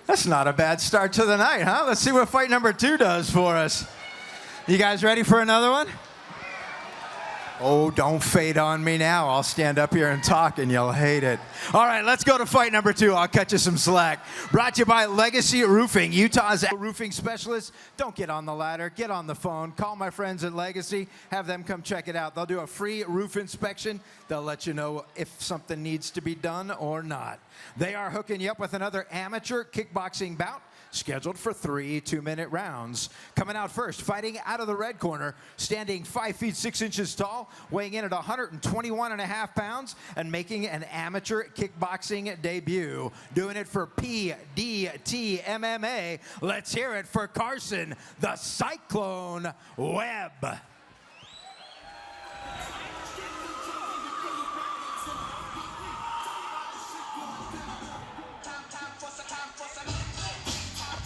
That's not a bad start to the night, huh? Let's see what fight number 2 does for us. You guys ready for another one? Oh, don't fade on me now. I'll stand up here and talk and you'll hate it. All right, let's go to fight number 2. I'll cut you some slack. Brought to you by Legacy Roofing, Utah's roofing specialist. Don't get on the ladder. Get on the phone. Call my friends at Legacy. Have them come check it out. They'll do a free roof inspection. They'll let you know if something needs to be done or not. They are hooking you up with another amateur kickboxing bout, scheduled for 3 2-minute rounds. Coming out first, fighting out of the red corner, standing 5 feet 6 inches tall, weighing in at 121.5 pounds, and making an amateur kickboxing debut. Doing it for PDT MMA. Let's hear it for Carson, the Cyclone Webb.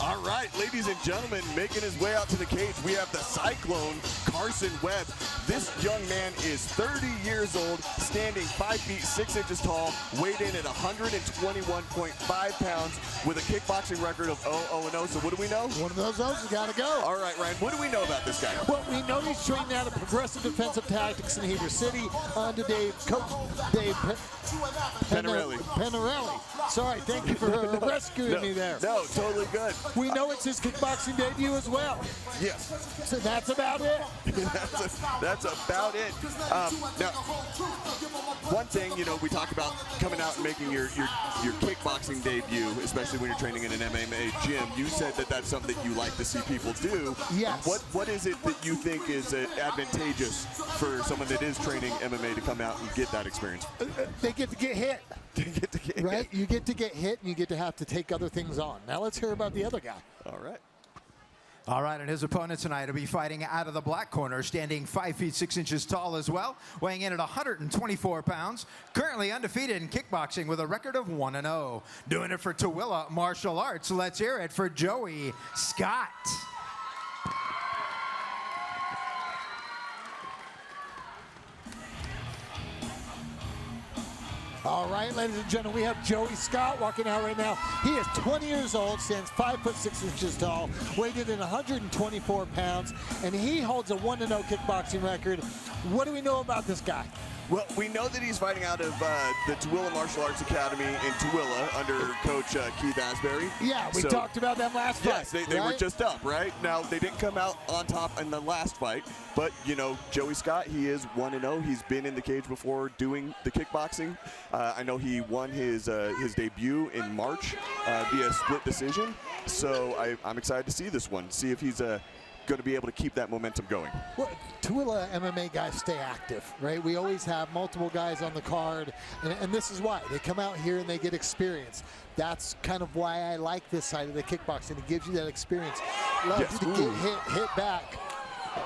All right, ladies and gentlemen, making his way out to the cage, we have the Cyclone, Carson Webb. This young man is 30 years old, standing 5 feet 6 inches tall, weighed in at 121.5 pounds, with a kickboxing record of 0-0-0. So what do we know? One of those O's has got to go. All right, Ryan, what do we know about this guy? Well, we know he's trained out of Progressive Defensive Tactics in Heber City under Coach Dave Penarelli. Sorry, thank you for rescuing me there. No, totally good. We know it's his kickboxing debut as well. Yes. So that's about it. that's about it. Now, one thing, you know, we talk about coming out and making your kickboxing debut, especially when you're training in an MMA gym. You said that that's something that you like to see people do. Yes. What is it that you think is advantageous for someone that is training MMA to come out and get that experience? They get to get hit. Right? You get to get hit and you get to have to take other things on. Now let's hear about the other guy. All right. All right, and his opponent tonight will be fighting out of the black corner, standing 5 feet 6 inches tall as well, weighing in at 124 pounds, currently undefeated in kickboxing with a record of 1-0. Doing it for Tooele Martial Arts. Let's hear it for Joey Scott. All right, ladies and gentlemen, we have Joey Scott walking out right now. He is 20 years old, stands 5 foot 6 inches tall, weighed in at 124 pounds, and he holds a 1-0 kickboxing record. What do we know about this guy? Well, we know that he's fighting out of the Tooele Martial Arts Academy in Tooele under Coach Keith Asbury. Yeah, we talked about them last fight. Yes, they were just up, right? Now, they didn't come out on top in the last fight, but, you know, Joey Scott, he is 1-0. He's been in the cage before doing the kickboxing. I know he won his debut in March via split decision, so I'm excited to see this one, see if he's going to be able to keep that momentum going. Well, Tooele MMA guys stay active, right? We always have multiple guys on the card, and this is why. They come out here and they get experience. That's kind of why I like this side of the kickboxing. It gives you that experience. Allows you to get hit back.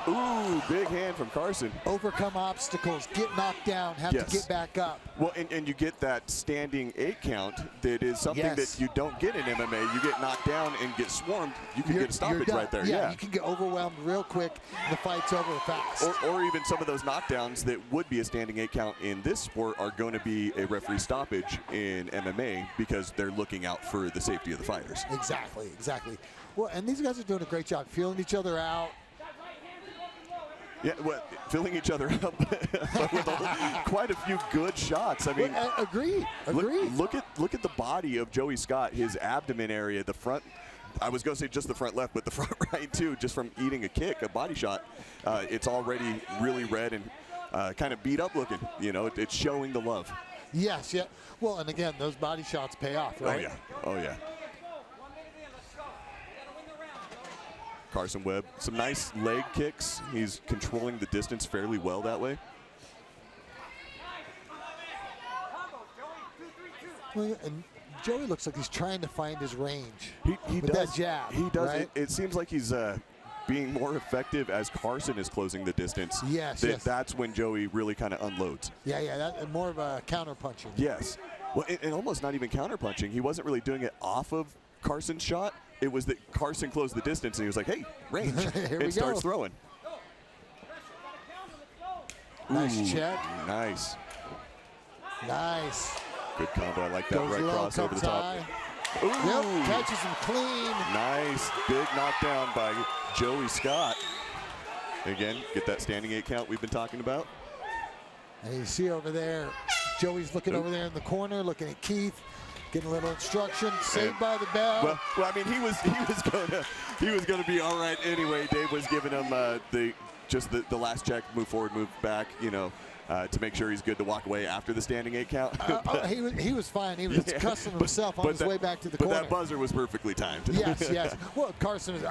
Ooh, big hand from Carson. Overcome obstacles, get knocked down, have to get back up. Well, and you get that standing 8 count that is something that you don't get in MMA. You get knocked down and get swarmed, you can get a stoppage right there. Yeah, you can get overwhelmed real quick, and the fight's over fast. Or even some of those knockdowns that would be a standing 8 count in this sport are going to be a referee stoppage in MMA because they're looking out for the safety of the fighters. Exactly. Well, and these guys are doing a great job feeling each other out. Yeah, well, filling each other up with quite a few good shots. I mean, agreed. Look at the body of Joey Scott, his abdomen area, the front. I was going to say just the front left, but the front right too, just from eating a kick, a body shot. It's already really red and kind of beat up looking. You know, it's showing the love. Yes, yeah. Well, and again, those body shots pay off, right? Oh yeah. Carson Webb, some nice leg kicks. He's controlling the distance fairly well that way. Well, and Joey looks like he's trying to find his range. He with does. That jab. He does. Right? It seems like he's being more effective as Carson is closing the distance. Yes. That's when Joey really kind of unloads. Yeah. That's more of a counter punching. Yes. Well, and almost not even counter punching. He wasn't really doing it off of Carson's shot. It was that Carson closed the distance and he was like, hey, range, and starts throwing. Nice check. Nice. Nice. Good combo. I like that right cross over the top. Ooh. Yep, catches him clean. Nice, big knockdown by Joey Scott. Again, get that standing 8 count we've been talking about. And you see over there, Joey's looking over there in the corner, looking at Keith, getting a little instruction. Saved by the bell. Well, I mean, he was gonna be all right anyway. Dave was giving him the last check, move forward, move back, you know, to make sure he's good to walk away after the standing 8 count. He was fine. He was cussing himself on his way back to the corner. But that buzzer was perfectly timed. Yes. Well, Carson was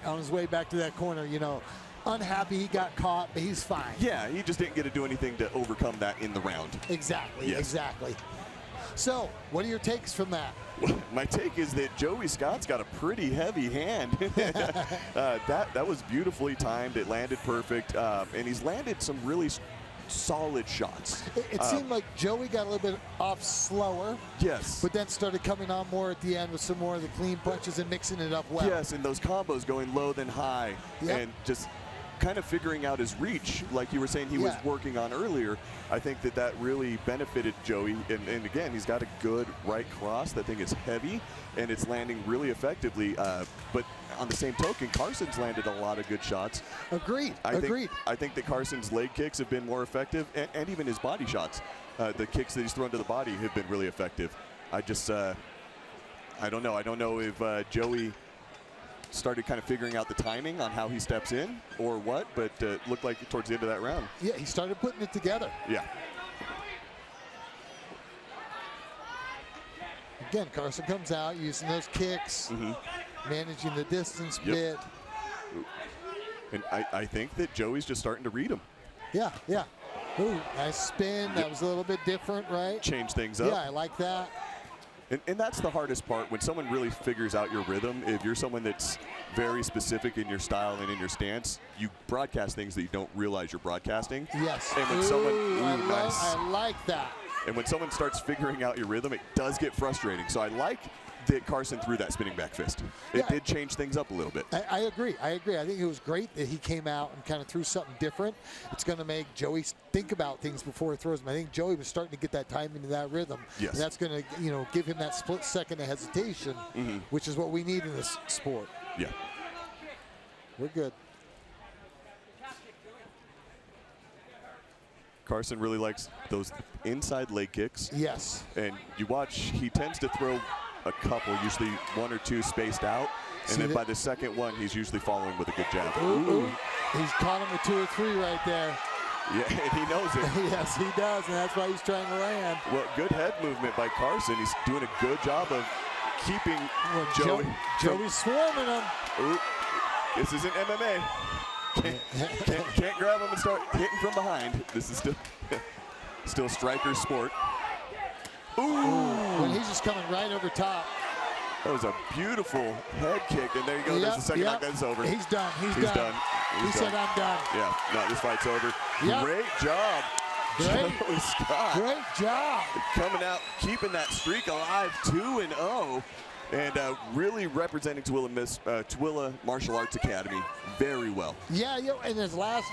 on his way back to that corner, you know. Unhappy he got caught, but he's fine. Yeah, he just didn't get to do anything to overcome that in the round. Exactly, yes. exactly. So, what are your takes from that? My take is that Joey Scott's got a pretty heavy hand. That was beautifully timed. It landed perfect, and he's landed some really solid shots. It seemed like Joey got a little bit off slower. Yes. But then started coming on more at the end with some more of the clean punches and mixing it up well. Yes, and those combos going low then high, and just kind of figuring out his reach, like you were saying he was working on earlier. I think that really benefited Joey. And again, he's got a good right cross. That thing is heavy, and it's landing really effectively. But on the same token, Carson's landed a lot of good shots. Agreed. I think that Carson's leg kicks have been more effective, and even his body shots. The kicks that he's thrown to the body have been really effective. I don't know. I don't know if Joey started kind of figuring out the timing on how he steps in or what, but it looked like towards the end of that round. Yeah, he started putting it together. Yeah. Again, Carson comes out using those kicks, managing the distance bit. And I think that Joey's just starting to read him. Yeah. Ooh, nice spin. That was a little bit different, right? Change things up. Yeah, I like that. And that's the hardest part, when someone really figures out your rhythm. If you're someone that's very specific in your style and in your stance, you broadcast things that you don't realize you're broadcasting. Yes. And when I like that. And when someone starts figuring out your rhythm, it does get frustrating. So I like that Carson threw that spinning back fist. It did change things up a little bit. I agree. I think it was great that he came out and kind of threw something different. It's going to make Joey think about things before he throws them. I think Joey was starting to get that time into that rhythm. Yes. And that's going to, give him that split second of hesitation, which is what we need in this sport. Yeah. We're good. Carson really likes those inside leg kicks. Yes. And you watch, he tends to throw a couple, usually 1 or 2 spaced out. And then by the second one, he's usually following with a good jab. Ooh. He's caught him with 2 or 3 right there. Yeah, and he knows it. Yes, he does, and that's why he's trying to land. Well, good head movement by Carson. He's doing a good job of keeping Joey. Joey's swarming him. Ooh, this isn't MMA. Can't grab him and start hitting from behind. This is still striker sport. Ooh. When he's just coming right over top. That was a beautiful head kick, and there you go. There's the second knockdown. It's over. He's done. He's done. He said, "I'm done." Yeah. No, this fight's over. Yep. Great job, Joey Scott. Great job. Coming out, keeping that streak alive, 2-0, and really representing Tooele Martial Arts Academy very well. Yeah, in his last,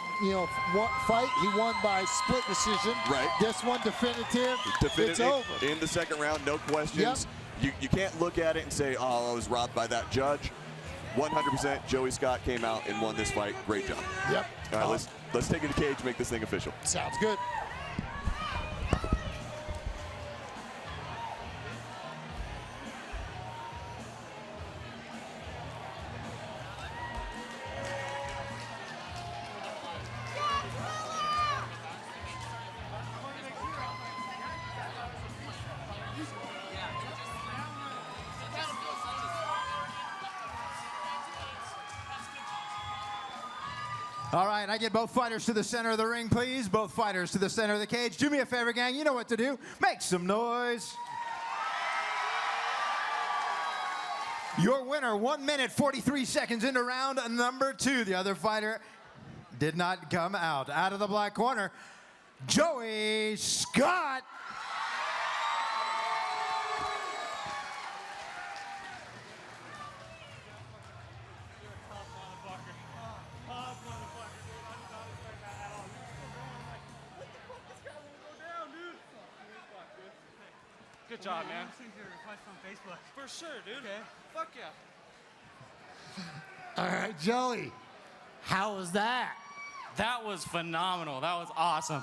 fight, he won by split decision. Right. This one definitive. It's over. In the second round, no questions. Yep. You can't look at it and say, oh, I was robbed by that judge. 100% Joey Scott came out and won this fight. Great job. Yep. All right, let's take it to cage, make this thing official. Sounds good. All right, I get both fighters to the center of the ring, please. Both fighters to the center of the cage. Do me a favor, gang. You know what to do. Make some noise. Your winner, 1 minute, 43 seconds into round number 2. The other fighter did not come out. Out of the black corner, Joey Scott. Good job, man. Listening to your request on Facebook. For sure, dude. Okay. Fuck yeah. All right, Joey, how was that? That was phenomenal. That was awesome.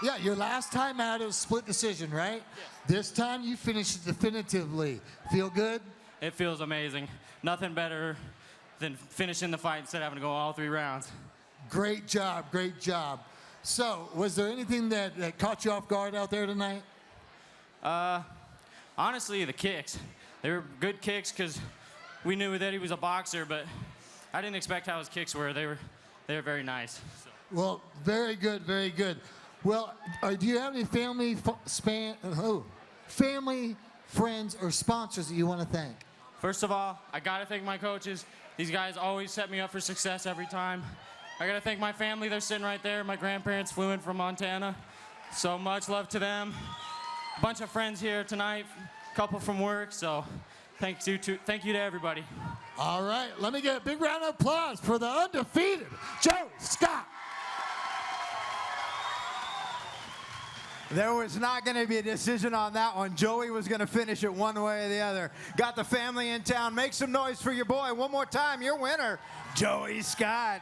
Yeah, your last time out it was split decision, right? Yes. This time you finished it definitively. Feel good? It feels amazing. Nothing better than finishing the fight instead of having to go all 3 rounds. Great job, great job. So, was there anything that caught you off guard out there tonight? Honestly, the kicks. They were good kicks because we knew that he was a boxer, but I didn't expect how his kicks were. They were very nice. So. Well, very good, very good. Well, do you have any family, family, friends, or sponsors that you want to thank? First of all, I gotta thank my coaches. These guys always set me up for success every time. I gotta thank my family. They're sitting right there. My grandparents flew in from Montana. So much love to them. A bunch of friends here tonight, a couple from work. So thank you to everybody. All right, let me get a big round of applause for the undefeated Joey Scott. There was not going to be a decision on that one. Joey was going to finish it one way or the other. Got the family in town. Make some noise for your boy. One more time, your winner, Joey Scott.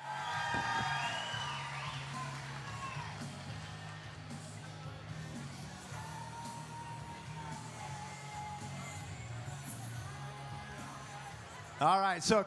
All right, so